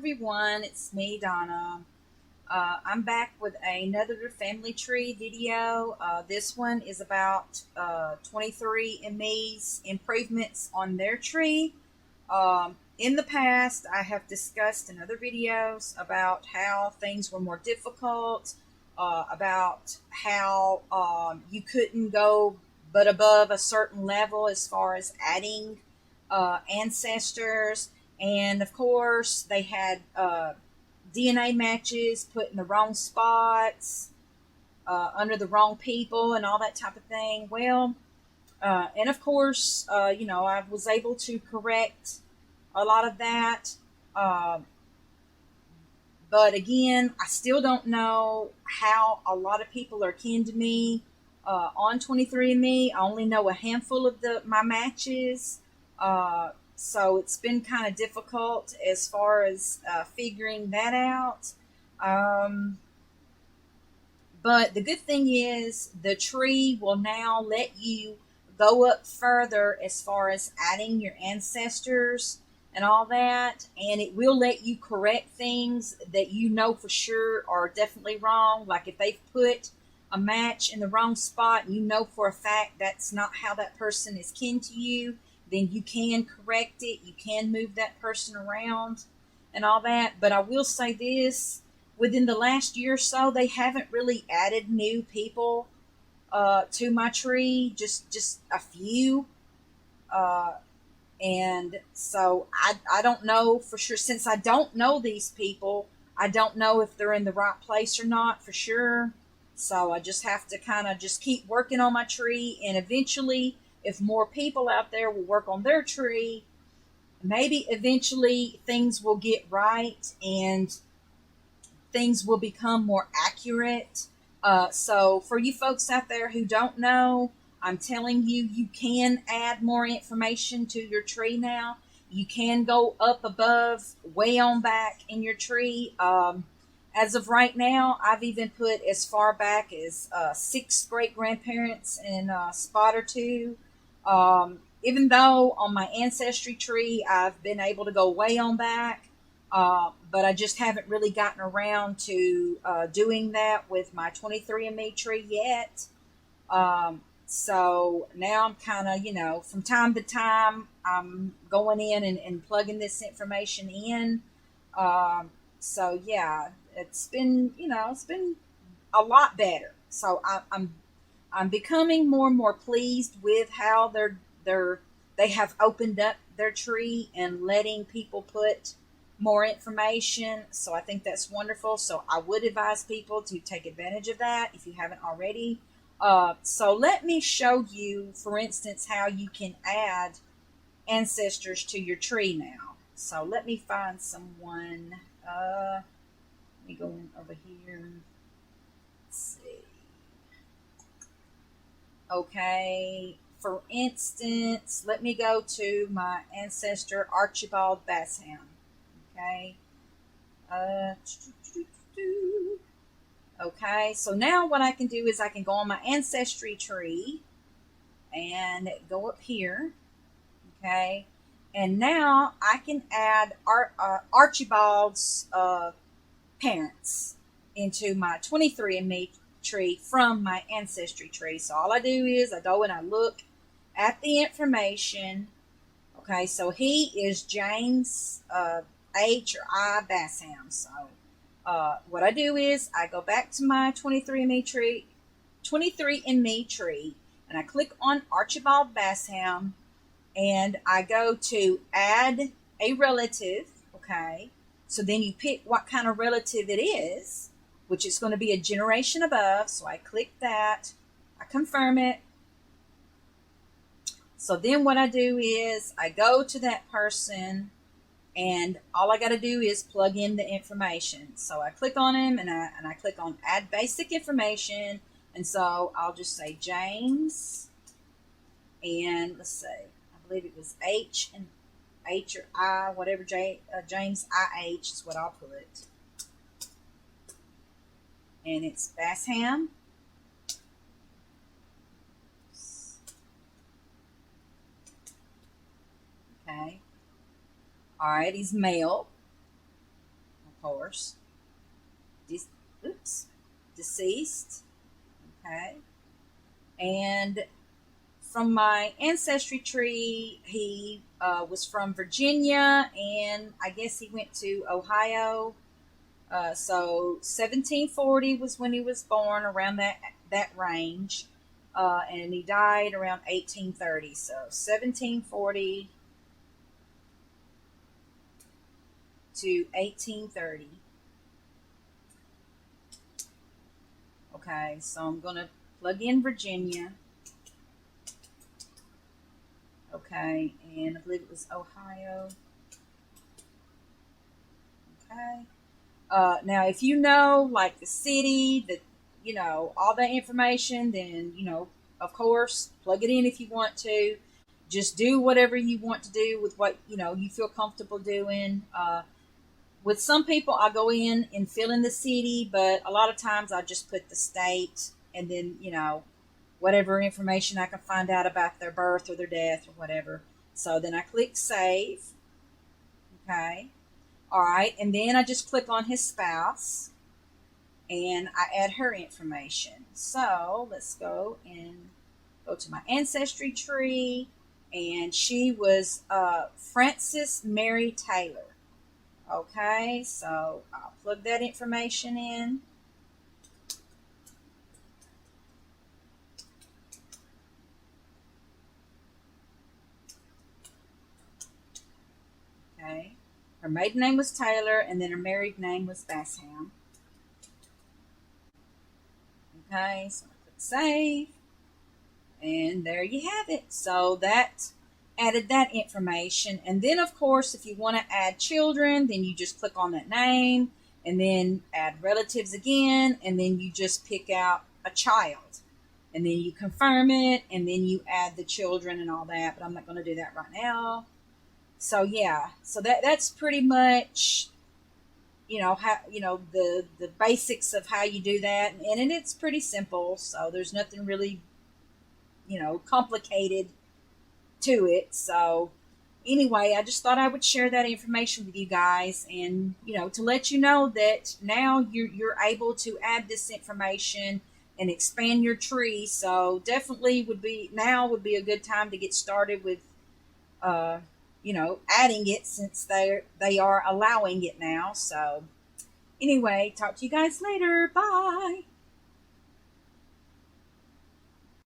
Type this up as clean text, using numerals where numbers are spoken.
everyone, it's me, Donna. I'm back with another family tree video. This one is about 23andMe's improvements on their tree. In the past, I have discussed in other videos about how things were more difficult, about how you couldn't go but above a certain level as far as adding ancestors. And of course, they had DNA matches put in the wrong spots, under the wrong people, and all that type of thing. Well, and of course, I was able to correct a lot of that. Uh, but again, I still don't know how a lot of people are kin to me on 23andMe. I only know a handful of my matches. So it's been kind of difficult as far as figuring that out. Um, but the good thing is the tree will now let you go up further as far as adding your ancestors and all that. And it will let you correct things that you know for sure are definitely wrong. Like if they've put a match in the wrong spot and you know for a fact that's not how that person is kin to you, then you can correct it. You can move that person around and all that. But I will say this, within the last year or so, they haven't really added new people to my tree, just a few. Uh, and so I don't know for sure. Since I don't know these people, I don't know if they're in the right place or not for sure. So I just have to kind of just keep working on my tree. And eventually, if more people out there will work on their tree, maybe eventually things will get right and things will become more accurate. So, for you folks out there who don't know, I'm telling you, you can add more information to your tree now. You can go up above, way on back in your tree. As of right now, I've even put as far back as six great grandparents in a spot or two. Even though on my ancestry tree, I've been able to go way on back. But I just haven't really gotten around to doing that with my 23andMe tree yet. So now I'm kind of, from time to time, I'm going in and plugging this information in. Um, so yeah, it's been a lot better. So I'm becoming more and more pleased with how they have opened up their tree and letting people put more information. So I think that's wonderful. So I would advise people to take advantage of that if you haven't already. So let me show you, for instance, how you can add ancestors to your tree now. So let me find someone. Let me go in over here. Let's see. Okay, for instance, let me go to my ancestor Archibald Bassham. Okay. Uh, okay, so now what I can do is I can go on my ancestry tree and go up here. Okay, and now I can add Archibald's parents into my 23andMe tree from my ancestry tree. So all I do is I go and I look at the information. Okay, so he is James H or I Bassham. So what I do is I go back to my 23andMe tree, and I click on Archibald Bassham, and I go to add a relative. Okay, so then you pick what kind of relative it is, which is going to be a generation above. So I click that, I confirm it. So then what I do is I go to that person, and all I got to do is plug in the information. So I click on him, and I click on add basic information, and so I'll just say James, and let's say I believe it was H and H or I, whatever James IH is what I'll put, and it's Bassham. Okay. All right, he's male. course. De- oops, deceased. Okay. And from my ancestry tree, he was from Virginia, and I guess he went to Ohio. So 1740 was when he was born, around that range, and he died around 1830. So 1740 to 1830. Okay, so I'm gonna plug in Virginia. Okay, and I believe it was Ohio. Okay. Now, if you know, like the city, all that information, then, of course, plug it in if you want to. Just do whatever you want to do with what, you feel comfortable doing. With some people, I go in and fill in the city, but a lot of times I just put the state and then, whatever information I can find out about their birth or their death or whatever. So then I click save. Okay. All right. And then I just click on his spouse and I add her information. So let's go and go to my ancestry tree. And she was Frances Mary Taylor. Okay. So I'll plug that information in. Okay. Her maiden name was Taylor, and then her married name was Bassham. Okay, so I click save, and there you have it. So that added that information. And then, of course, if you want to add children, then you just click on that name, and then add relatives again, and then you just pick out a child. And then you confirm it, and then you add the children and all that, but I'm not going to do that right now. So yeah, so that's pretty much how the basics of how you do that, and it's pretty simple. So there's nothing really complicated to it. So anyway, I just thought I would share that information with you guys, and to let you know that now you're able to add this information and expand your tree. So definitely would be a good time to get started with uh, adding it, since they are allowing it now. So anyway, talk to you guys later. Bye.